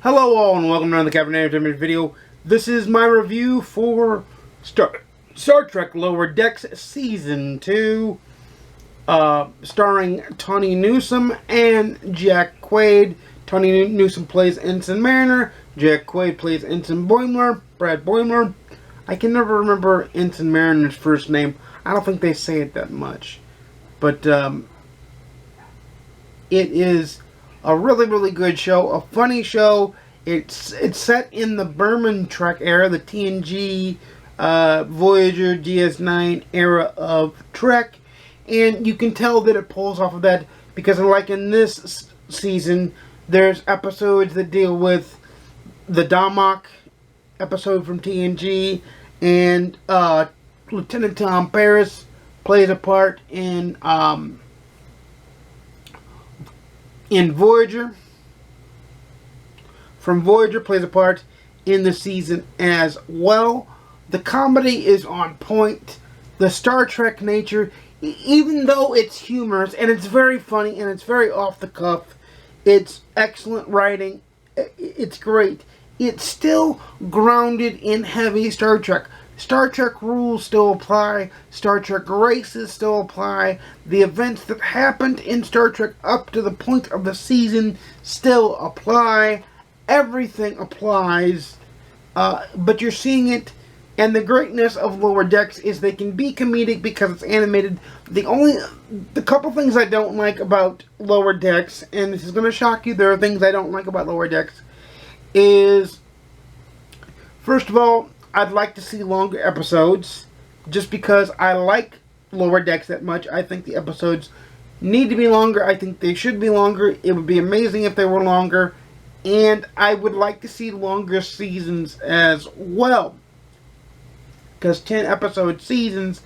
Hello all and welcome to another Captain Entertainment video. This is my review for Star Trek Lower Decks Season 2, starring Tawny Newsome and Jack Quaid. Tawny Newsome plays Ensign Mariner, Jack Quaid plays Ensign Boimler, Brad Boimler. I can never remember Ensign Mariner's first name. I don't think they say it that much. But it is a really good show, a funny show. It's set in the Berman Trek era, the TNG, Voyager, DS9 era of Trek, and you can tell that it pulls off of that because, like in this season, there's episodes that deal with the Damak episode from TNG, and Lieutenant Tom Paris plays a part in Voyager. From Voyager plays a part in the season as well. The comedy is on point. The Star Trek nature, even though it's humorous and it's very funny and it's very off the cuff, it's excellent writing. It's great. It's still grounded in heavy Star Trek. Star Trek rules still apply. Star Trek races still apply. The events that happened in Star Trek up to the point of the season still apply. Everything applies. But you're seeing it. And the greatness of Lower Decks is they can be comedic because it's animated. The couple things I don't like about Lower Decks, and this is going to shock you, there are things I don't like about Lower Decks, is, first of all, I'd like to see longer episodes, just because I like Lower Decks that much. I think the episodes need to be longer. I think they should be longer. It would be amazing if they were longer. And I would like to see longer seasons as well. Because 10-episode seasons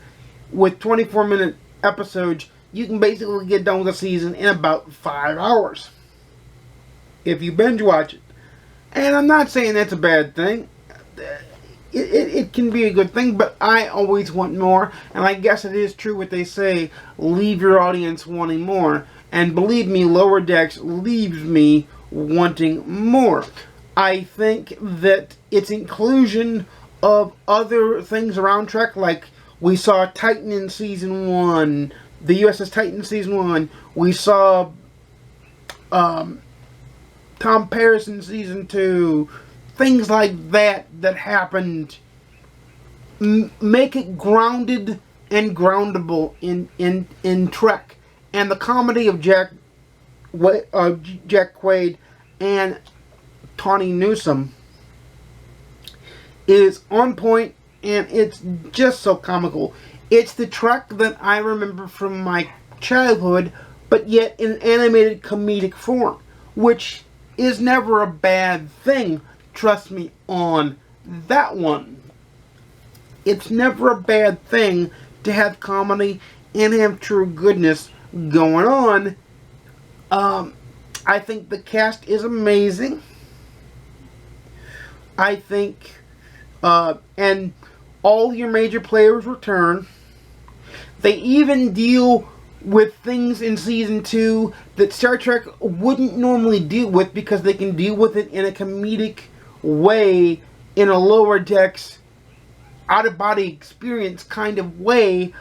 with 24-minute episodes, you can basically get done with a season in about 5 hours. If you binge watch it. And I'm not saying that's a bad thing. It can be a good thing, but I always want more, and I guess it is true what they say, leave your audience wanting more, and believe me, Lower Decks leaves me wanting more. I think that its inclusion of other things around Trek, like we saw Titan in Season 1, the USS Titan in Season 1, we saw Tom Paris in Season 2, things like that happened, make it grounded and groundable in Trek. And the comedy of Jack Quaid and Tawny Newsome is on point, and it's just so comical. It's the Trek that I remember from my childhood, but yet in an animated comedic form, which is never a bad thing. Trust me on that one. It's never a bad thing to have comedy and have true goodness going on. I think the cast is amazing. I think, and all your major players return. They even deal with things in Season 2 that Star Trek wouldn't normally deal with, because they can deal with it in a comedic way, in a Lower Decks out-of-body experience kind of way,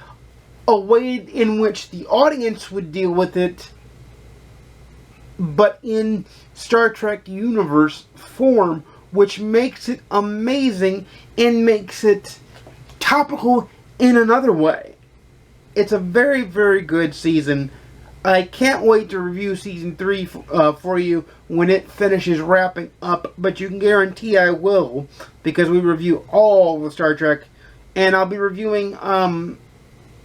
a way in which the audience would deal with it, but in Star Trek universe form, which makes it amazing and makes it topical in another way. It's a very good season. I can't wait to review Season 3 for you when it finishes wrapping up, but you can guarantee I will, because we review all the Star Trek, and I'll be reviewing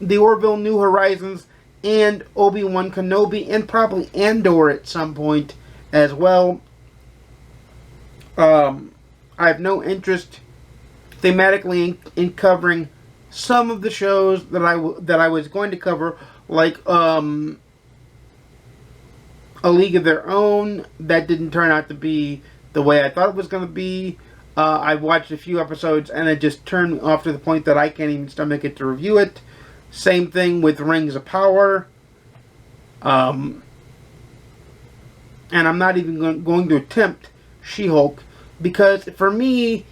the Orville New Horizons and Obi-Wan Kenobi, and probably Andor at some point as well. I have no interest thematically in covering some of the shows that I was going to cover, like A League of Their Own. That didn't turn out to be the way I thought it was going to be. I've watched a few episodes and it just turned me off to the point that I can't even stomach it to review it. Same thing with Rings of Power. And I'm not even going to attempt She-Hulk, because for me,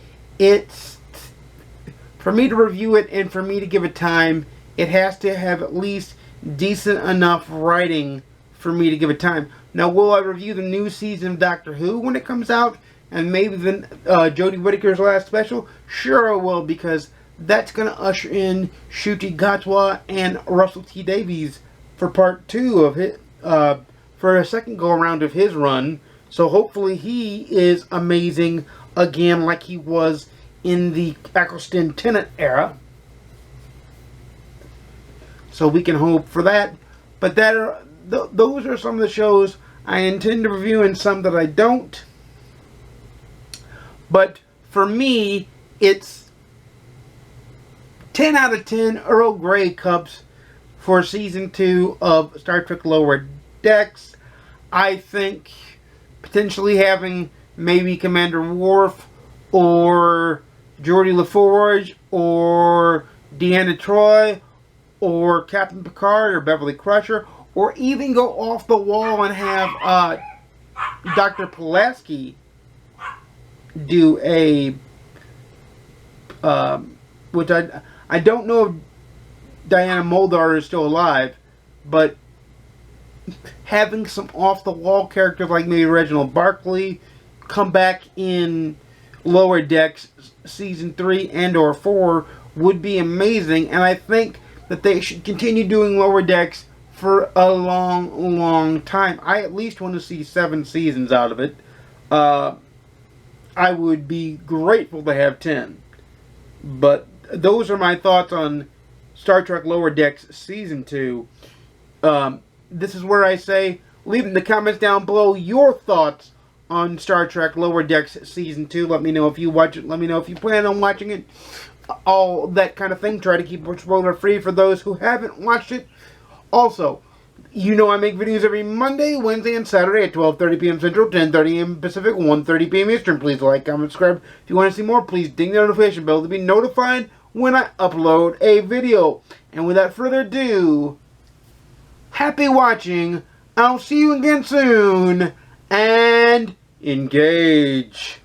for me to review it and for me to give it time, it has to have at least decent enough writing for me to give it time. Now, will I review the new season of Doctor Who when it comes out? And maybe the Jodie Whittaker's last special? Sure I will, because that's going to usher in Ncuti Gatwa and Russell T Davies for part 2 of it, for a second go-around of his run. So hopefully he is amazing again like he was in the Eccleston Tennant era. So we can hope for that. But those are some of the shows I intend to review and some that I don't. But for me, it's 10 out of 10 Earl Grey cups for Season 2 of Star Trek Lower Decks. I think potentially having maybe Commander Worf or Geordi LaForge or Deanna Troi or Captain Picard or Beverly Crusher, or even go off the wall and have Dr. Pulaski do a which I don't know if Diana Muldaur is still alive, but having some off the wall characters like maybe Reginald Barclay come back in Lower Decks Season 3 and or 4 would be amazing, and I think that they should continue doing Lower Decks for a long, long time. I at least want to see 7 seasons out of it. I would be grateful to have 10. But those are my thoughts on Star Trek Lower Decks Season 2. This is where I say, leave in the comments down below your thoughts on Star Trek Lower Decks Season 2. Let me know if you watch it. Let me know if you plan on watching it. All that kind of thing. Try to keep it spoiler free for those who haven't watched it. Also, you know I make videos every Monday, Wednesday, and Saturday at 12:30 p.m. Central, 10:30 a.m. Pacific, 1:30 p.m. Eastern. Please like, comment, subscribe. If you want to see more, please ding the notification bell to be notified when I upload a video. And without further ado, happy watching. I'll see you again soon. And engage.